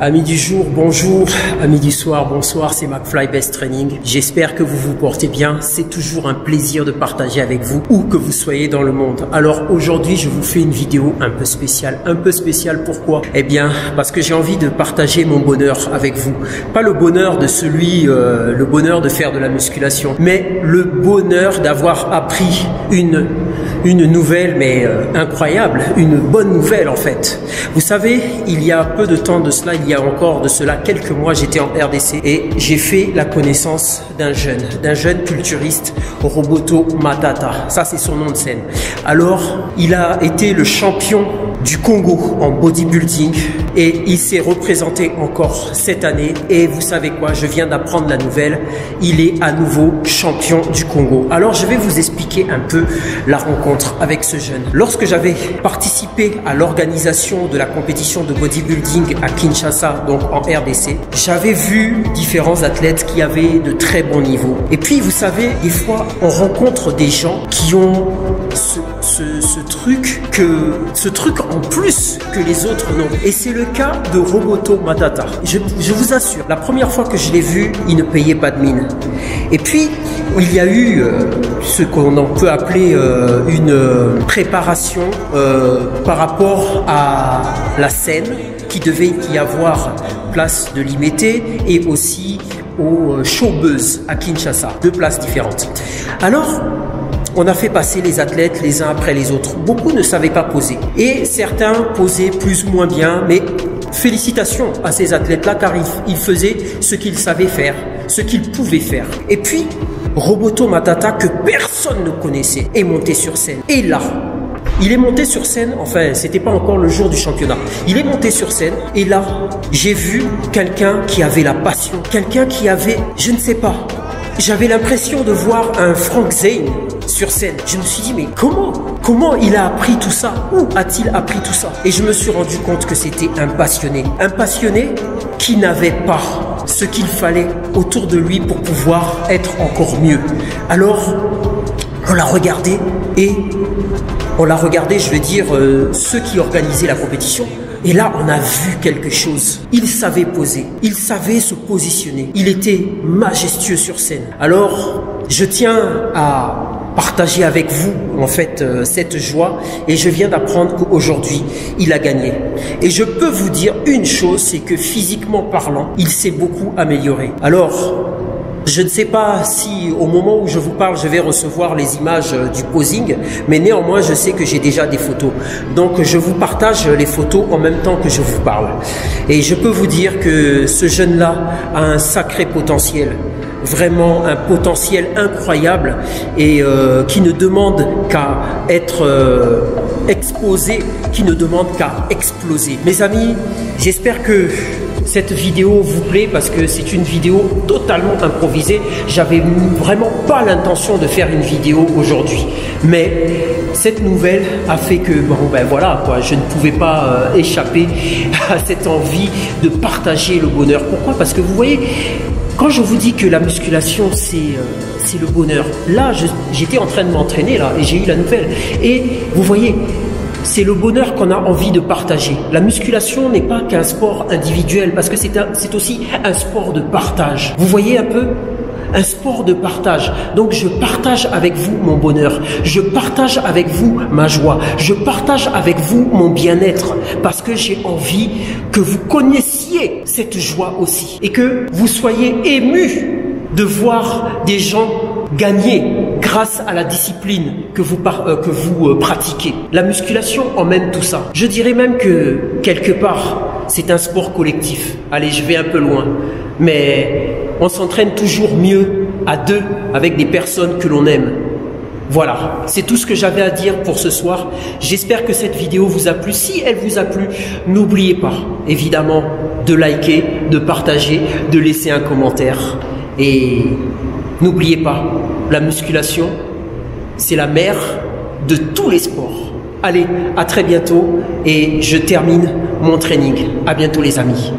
Amis du jour, bonjour. Amis du soir, bonsoir. C'est McFly Best Training. J'espère que vous vous portez bien. C'est toujours un plaisir de partager avec vous où que vous soyez dans le monde. Alors aujourd'hui, je vous fais une vidéo un peu spéciale. Un peu spéciale pourquoi? Eh bien, parce que j'ai envie de partager mon bonheur avec vous. Pas le bonheur de le bonheur de faire de la musculation, mais le bonheur d'avoir appris une nouvelle, mais incroyable, une bonne nouvelle en fait. Vous savez, il y a peu de temps de cela, il y a encore de cela quelques mois, j'étais en RDC et j'ai fait la connaissance d'un jeune culturiste, Roboto Matata. Ça, c'est son nom de scène. Alors, il a été le champion du Congo en bodybuilding et il s'est représenté encore cette année. Et vous savez quoi, je viens d'apprendre la nouvelle, il est à nouveau champion du Congo. Alors, je vais vous expliquer un peu la rencontre avec ce jeune. Lorsque j'avais participé à l'organisation de la compétition de bodybuilding à Kinshasa, donc en RDC, j'avais vu différents athlètes qui avaient de très bons niveaux. Et puis, vous savez, des fois, on rencontre des gens qui ont ce truc en plus que les autres n'ont. Et c'est le cas de Roboto Matata. Je vous assure, la première fois que je l'ai vu, il ne payait pas de mine. Et puis, il y a eu ce qu'on peut appeler une préparation par rapport à la scène qui devait y avoir place de l'Imété et aussi au Showbuzz à Kinshasa, deux places différentes. Alors, on a fait passer les athlètes les uns après les autres. Beaucoup ne savaient pas poser et certains posaient plus ou moins bien, mais félicitations à ces athlètes-là car ils faisaient ce qu'ils savaient faire, ce qu'ils pouvaient faire. Et puis, Roboto Matata, que personne ne connaissait, est monté sur scène. Et là, il est monté sur scène, enfin, c'était pas encore le jour du championnat. Il est monté sur scène et là, j'ai vu quelqu'un qui avait la passion, quelqu'un qui avait, je ne sais pas, j'avais l'impression de voir un Frank Zane sur scène. Je me suis dit, mais comment il a appris tout ça? Où a-t-il appris tout ça? Et je me suis rendu compte que c'était un passionné qui n'avait pas ce qu'il fallait autour de lui pour pouvoir être encore mieux. Alors, on l'a regardé, je veux dire, ceux qui organisaient la compétition. Et là, on a vu quelque chose. Il savait poser, il savait se positionner. Il était majestueux sur scène. Alors, je tiens à partager avec vous, en fait, cette joie. Et je viens d'apprendre qu'aujourd'hui, il a gagné. Et je peux vous dire une chose, c'est que physiquement parlant, il s'est beaucoup amélioré. Alors, je ne sais pas si au moment où je vous parle, je vais recevoir les images du posing, mais néanmoins, je sais que j'ai déjà des photos. Donc, je vous partage les photos en même temps que je vous parle. Et je peux vous dire que ce jeune-là a un sacré potentiel, vraiment un potentiel incroyable et qui ne demande qu'à être exposé, qui ne demande qu'à exploser. Mes amis, j'espère que cette vidéo vous plaît parce que c'est une vidéo totalement improvisée. J'avais vraiment pas l'intention de faire une vidéo aujourd'hui, mais cette nouvelle a fait que bon ben voilà quoi, je ne pouvais pas échapper à cette envie de partager le bonheur. Pourquoi? Parce que vous voyez, quand je vous dis que la musculation c'est le bonheur, là j'étais en train de m'entraîner là et j'ai eu la nouvelle et vous voyez, c'est le bonheur qu'on a envie de partager. La musculation n'est pas qu'un sport individuel parce que c'est aussi un sport de partage. Vous voyez un peu? Un sport de partage. Donc je partage avec vous mon bonheur. Je partage avec vous ma joie. Je partage avec vous mon bien-être parce que j'ai envie que vous connaissiez cette joie aussi et que vous soyez émus de voir des gens gagner grâce à la discipline que vous pratiquez. La musculation emmène tout ça. Je dirais même que quelque part, c'est un sport collectif. Allez, je vais un peu loin. Mais on s'entraîne toujours mieux à deux avec des personnes que l'on aime. Voilà, c'est tout ce que j'avais à dire pour ce soir. J'espère que cette vidéo vous a plu. Si elle vous a plu, n'oubliez pas, évidemment, de liker, de partager, de laisser un commentaire. Et n'oubliez pas, la musculation, c'est la mère de tous les sports. Allez, à très bientôt et je termine mon training. À bientôt les amis.